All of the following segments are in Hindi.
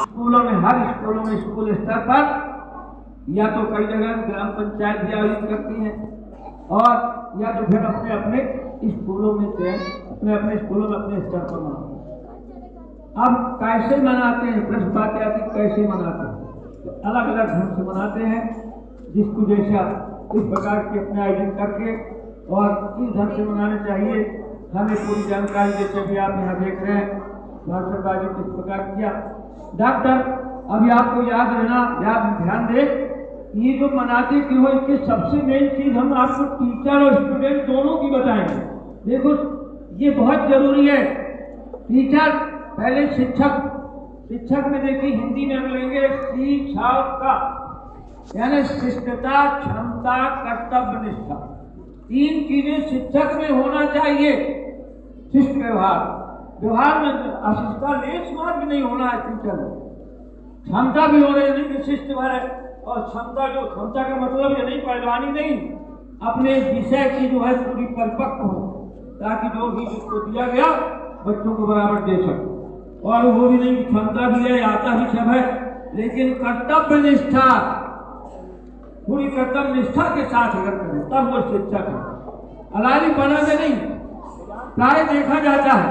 स्कूलों में, हर स्कूलों में, स्कूल स्तर पर या तो कई जगह ग्राम पंचायत भी आयोजित करती हैं और या तो फिर अपने अपने स्कूलों में से अपने स्कूलों में अपने स्तर पर मनाते हैं। अब कैसे मनाते हैं, प्रश्न बात आती है कैसे मनाते हैं। तो अलग अलग ढंग से मनाते हैं, जिसको जैसा इस प्रकार के अपने आयोजन करके और इस ढंग से मनाना चाहिए। हमें पूरी जानकारी जैसे भी आप यहाँ देख रहे हैं भारत सरकार ने किस प्रकार किया। डॉक्टर अभी आपको याद रहना, ध्यान दे, ये जो मनाते क्यों हो, इसकी सबसे मेन चीज हम आपको टीचर और स्टूडेंट दोनों की बताएंगे। देखो ये बहुत जरूरी है। टीचर पहले शिक्षक में देखिए हिंदी में हम लेंगे शिक्षा का, यानी शिष्टता, क्षमता, कर्तव्य निष्ठा, तीन चीजें शिक्षक में होना चाहिए। शिष्ट व्यवहार में अशिष्टता लेस मार भी नहीं होना है टीचर में। क्षमता भी होना नहीं कि शिष्ट है, और क्षमता का मतलब ये नहीं पहलवानी नहीं, अपने विषय की जो है पूरी परिपक्व हो, ताकि जो भी जिसको दिया गया बच्चों को बराबर दे सके। और वो भी नहीं, क्षमता भी है, आता भी सब है, लेकिन कर्तव्य निष्ठा, पूरी कर्तव्य निष्ठा के साथ अगर करें तब वो शिक्षक है। अलारी बना दे नहीं, प्राय देखा जाता है।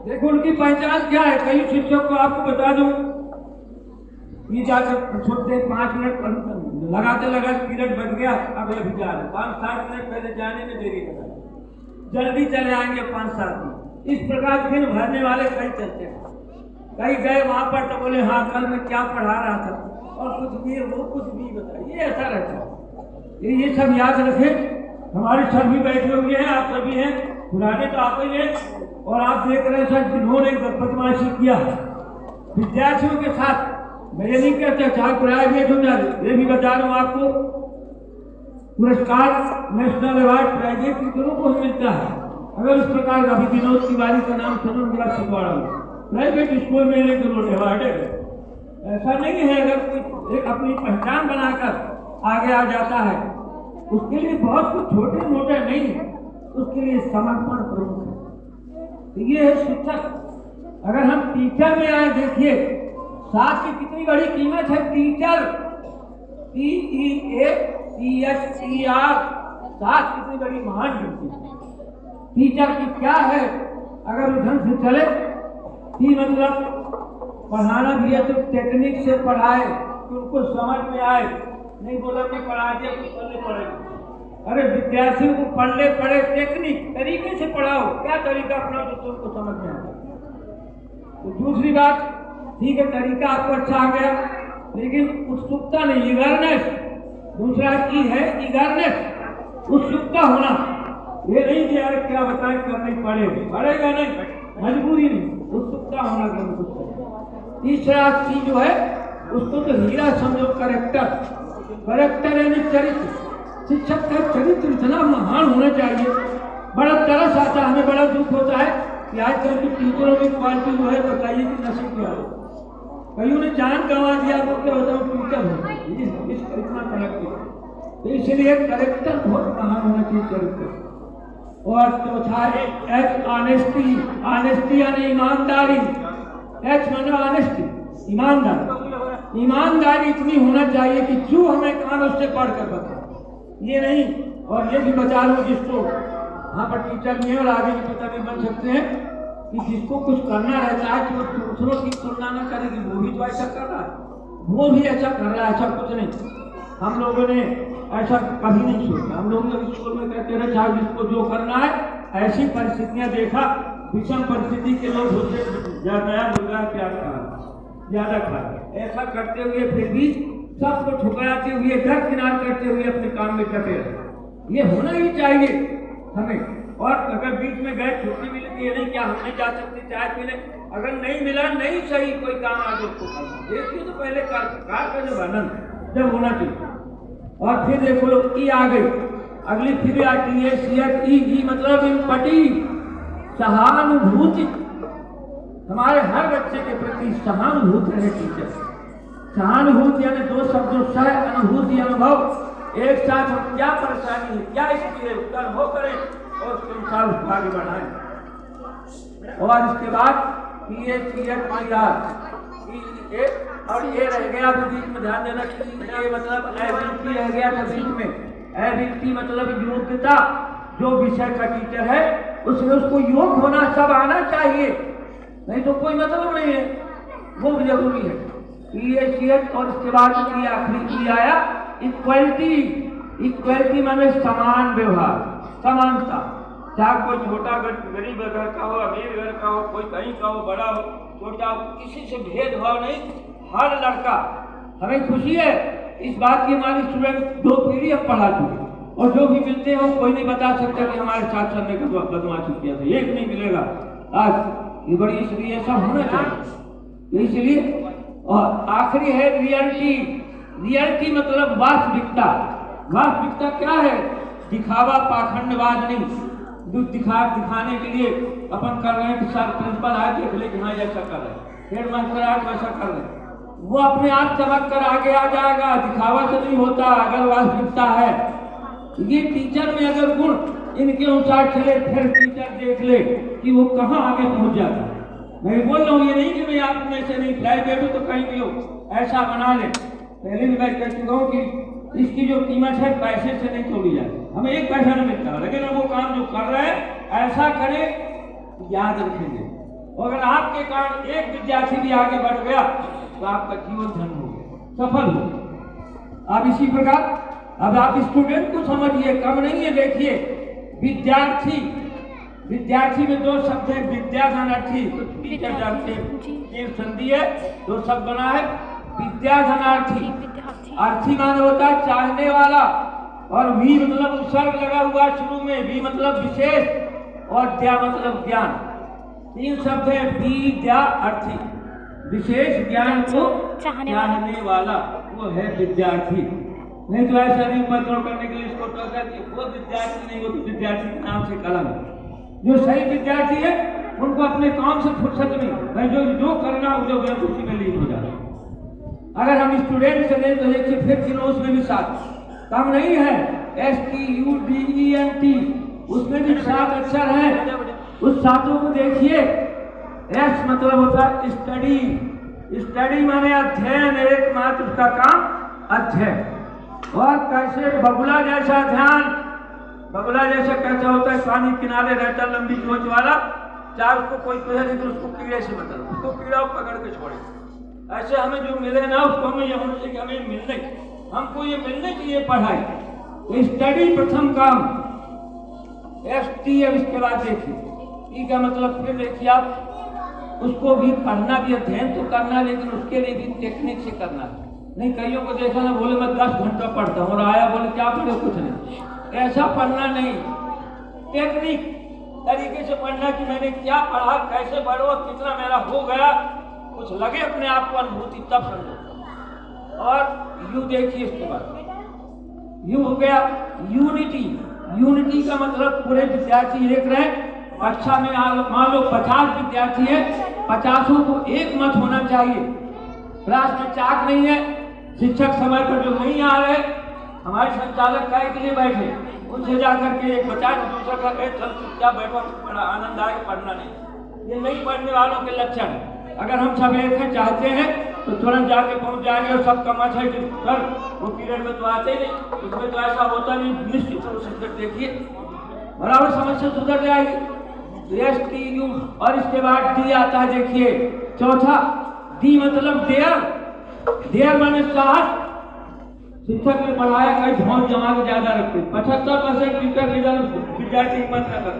देखो उनकी पहचान क्या है, कई शिक्षक को आपको बता दूं, ये जाकर छोटे 5 मिनट लगाते पीरियड बच गया, अब अभी जा रहे 5-7 मिनट पहले जाने में देरी कर, जल्दी चले आएंगे 5-7 मिनट। इस प्रकार फिर भरने वाले कई चलते हैं। कई गए वहां पर तो बोले हाँ कल मैं क्या पढ़ा रहा था, और कुछ भी वो कुछ भी बताया, ये ऐसा रहता है। ये सब याद रखें। हमारे सर भी बैठे हुए हैं, आप सभी हैं, पुराने तो आप ही हैं, और आप देख रहे हैं सर जिन्होंने बदमाशी किया विद्यार्थियों के साथ। मैं ये नहीं कहता चाहे प्राइवेट हो जाए, ये भी बता रहा हूँ आपको, पुरस्कार नेशनल अवार्ड प्राइवेट टीचरों को मिलता है। अगर इस प्रकार अभी विनोद तिवारी का नाम सुनो, मेरा छिंदवाड़ा में प्राइवेट स्कूल में एक अवार्ड है। ऐसा नहीं है, अगर कोई एक अपनी पहचान बनाकर आगे आ जाता है, उसके लिए बहुत कुछ छोटे मोटे नहीं, उसके लिए समर्पण प्रमुख है। तो ये है शिक्षक। अगर हम टीचर में आए, देखिए साथ की कितनी बड़ी कीमत है टीचर, TEACHER, साथ कितनी बड़ी महान ड्यूटी। टीचर की क्या है, अगर ढंग से चले कि मतलब पढ़ाना भी है तो टेक्निक से पढ़ाए कि उनको समझ में आए, नहीं बोला कि पढ़ा दिया कुछ पढ़ने पड़ेगा। अरे विद्यार्थियों को पढ़ने पड़े, टेक्निक तरीके से पढ़ाओ, क्या तरीका अपना बच्चों को समझ में आता। तो दूसरी बात, ठीक है तरीका आपको अच्छा आ गया, लेकिन उत्सुकता नहीं, ईगरनेस। दूसरा की है ईगरनेस, उत्सुकता होना। ये नहीं कि यार क्या बताएं करनी पड़ेगा नहीं, मजबूरी नहीं, उत्सुकता होना करना। तीसरा चीज जो है उसको तो हीरा समझो, करेक्टर यानी चरित्र। शिक्षक का चरित्र इतना महान होना चाहिए। बड़ा तरस आता है, हमें बड़ा दुख होता है कि आजकल की टीचरों की क्वालिटी जो है बताइए कि नसीब क्या हो। कईयों ने जान गंवा दिया, वो क्या होता है टीचर हो, इतना फर्क है। तो इसलिए करेक्टर बहुत महान होना चाहिए, चरित्र। और चौथा एच, ऑनेस्टी यानी ईमानदारी। एच माने ऑनेस्टी, ईमानदारी इतनी होना चाहिए कि जो हमें काम उससे पढ़कर बताए, ये नहीं। और ये भी बचा लो जिसको वहाँ पर टीचर नहीं है और आगे भी पता नहीं बन सकते हैं, कि जिसको कुछ करना रहता है तो दूसरों की तुलना न करेगी, वो भी तो ऐसा कर रहा है, वो भी ऐसा कर रहा है, ऐसा कुछ नहीं। हम लोगों ने ऐसा कभी नहीं सोचा। हम लोग जब स्कूल में कहते रहे साहब जिसको जो करना है, ऐसी परिस्थितियां देखा, विषम परिस्थिति के लोग होते ज्यादा खा, ऐसा करते हुए फिर भी सबको ठुकराते हुए, दरकिनार करते हुए अपने काम में डटे रहे। ये होना ही चाहिए हमें। और अगर बीच में गए छुट्टी मिले, ये नहीं क्या हम नहीं जा सकते चाय पीने, अगर नहीं मिला नहीं सही कोई काम आगे उसको करना। देखिए तो पहले कार का जो वर्णन जब होना चाहिए। और फिर देखो ई आ गई, अगली फिर आती है ई मतलब इम्पटी, सहानुभूति। हमारे हर बच्चे के प्रति सहानुभूति रहे टीचर। सहानुभूति यानी दो शब्दों सह अनुभूति अनुभव, एक साथ हम क्या परेशानी है, क्या इसलिए उत्तर वो करें और उसके अनुसार उसको आगे बढ़ाएं। और इसके बाद और ये रह गया तो बीच में, ध्यान देना, ये मतलब एबिलिटी रह गया था बीच में। एबिलिटी मतलब योग्यता, जो विषय का टीचर है उसमें उसको योग्य होना, सब आना चाहिए, नहीं तो कोई मतलब नहीं है, वो भी जरूरी है। PACH और इसके बाद आखिरी आया इक्वलिटी। इक्वलिटी माने समान व्यवहार, समानता, चाहे कोई छोटा गरीब घर का हो, अमीर घर का हो, कोई कहीं का हो, बड़ा हो, छोटा हो, किसी से भेदभाव नहीं, हर लड़का। हमें खुशी है इस बात की, हमारे स्टूडेंट 2 पीढ़ी अब पढ़ा चुके, और जो भी मिलते हैं कोई नहीं बता सकता कि हमारे साथ चलने का बदमाशी किया था, एक नहीं मिलेगा आज। ये बड़ी, इसलिए ऐसा होना चाहिए, इसलिए। और आखिरी है रियलिटी। रियलिटी मतलब वास्तविकता। वास्तविकता क्या है? दिखावा, पाखंडवाद नहीं, जो दिखाने के लिए अपन कर रहे हैं कि सर प्रिंसिपल आए देख ले कि हाँ ऐसा कर रहे हैं, हेड मास्टर आज वैसा कर रहे हैं, वो अपने आप चमक कर आगे आ जाएगा, दिखावा से नहीं होता। अगर वास्तविकता है, ये टीचर में अगर गुण इनके अनुसार चले, फिर टीचर देख ले कि वो कहाँ आगे पहुंच जाता है। मैं बोल रहा हूँ ये नहीं कि मैं आप में से नहीं, प्राइवेट हो तो कहीं भी हो, ऐसा बना ले। पहले भी मैं कह चुका हूँ कि इसकी जो कीमत है पैसे से नहीं तोड़ी जाती, हमें एक पैसा नहीं मिलता, लेकिन वो काम जो कर रहे हैं ऐसा करे, याद रखेंगे। और अगर आपके कारण एक विद्यार्थी भी आगे बढ़ गया तो आपका जीवन धन्य हो गया, सफल हो गया। अब इसी प्रकार अब आप स्टूडेंट को समझिए, कम नहीं है। देखिए विद्यार्थी, विद्यार्थी में 2 शब्द है, विद्या धनार्थी, तो टीचर जानते हैं, संधि है, 2 शब्द बना है, विद्या धनार्थी। अर्थी माने होता है चाहने वाला, और वी मतलब उपसर्ग लगा हुआ शुरू में, वी मतलब विशेष, और द्या मतलब ज्ञान। 3 शब्द है, विद्या अर्थी। विशेष ज्ञान को चाहने वाला वो है विद्यार्थी। नहीं तो ऐसा नहीं उपद्रव करने के लिए इसको टोका कि वो विद्यार्थी नहीं, वो तो विद्यार्थी के नाम से कलम है। जो सही विद्यार्थी है उनको अपने काम से फुर्सत नहीं, भाई जो करना उसे उसी में लीन हो जाए। अगर हम स्टूडेंट से लें तो देखिए फिर किलो उसमें भी 7 कम नहीं है, STUDENT, उसमें भी 7 अक्षर है। उस 7 को देखिए, S मतलब होता है स्टडी। स्टडी माने अध्ययन, एकमात्र उसका काम अध्ययन। और कैसे बगुला जैसा ध्यान, बगुला जैसा कैसा होता है, पानी किनारे रहता, लंबी चोंच वाला, चाहे उसको कोई कहे नहीं तो उसको कीड़े से मतलब, उसको कीड़ा पकड़ के छोड़े। ऐसे हमें जो मिले ना उसको हमें ये होना चाहिए कि हमें मिलने, हमको ये मिलने के लिए पढ़ाई। तो स्टडी प्रथम काम, ST। अब इसके बाद देखिए ई का मतलब, फिर देखिए आप उसको भी पढ़ना भी, अध्ययन तो करना, लेकिन उसके लिए भी टेक्निक से करना। नहीं कईयों को देखा ना, बोले मैं 10 घंटा पढ़ता हूँ, और आया बोले क्या पढ़े, कुछ नहीं। ऐसा पढ़ना नहीं, टेक्निक तरीके से पढ़ना कि मैंने क्या पढ़ा, कैसे पढ़ो, कितना मेरा हो गया, कुछ लगे अपने आप को अनुभूति, तब समझो। और यू देखिए इसके बाद, यू हो गया यूनिटी। यूनिटी का मतलब पूरे विद्यार्थी एक रहे। कक्षा में मान लो 50 विद्यार्थी है, 50 को एक मत होना चाहिए। क्लास में चाक नहीं है, शिक्षक समय पर जो नहीं आ रहे, हमारे संचालक काय के लिए बैठे, उनसे जाकर के एक बचा दूसरा का क्या बैठा, बड़ा आनंद आए, पढ़ना नहीं। ये नहीं पढ़ने वालों के लक्षण। अगर हम सब एक हैं, चाहते हैं तो तुरंत जाके पहुंच जाएंगे, और सबका मत है कि सर वो पीरियड में तो आते ही नहीं, उसमें तो ऐसा होता नहीं। निश्चित रूप से देखिए बराबर समस्या सुधर जाएगी। STU। और इसके बाद D आता है, देखिए चौथा, D मतलब डेयर। डेयर माने साहस। शिक्षक ने पढ़ाया, कहीं ढोल जमा के ज्यादा रखते, 75% टीचर विद्यार्थी हिम्मत न करते।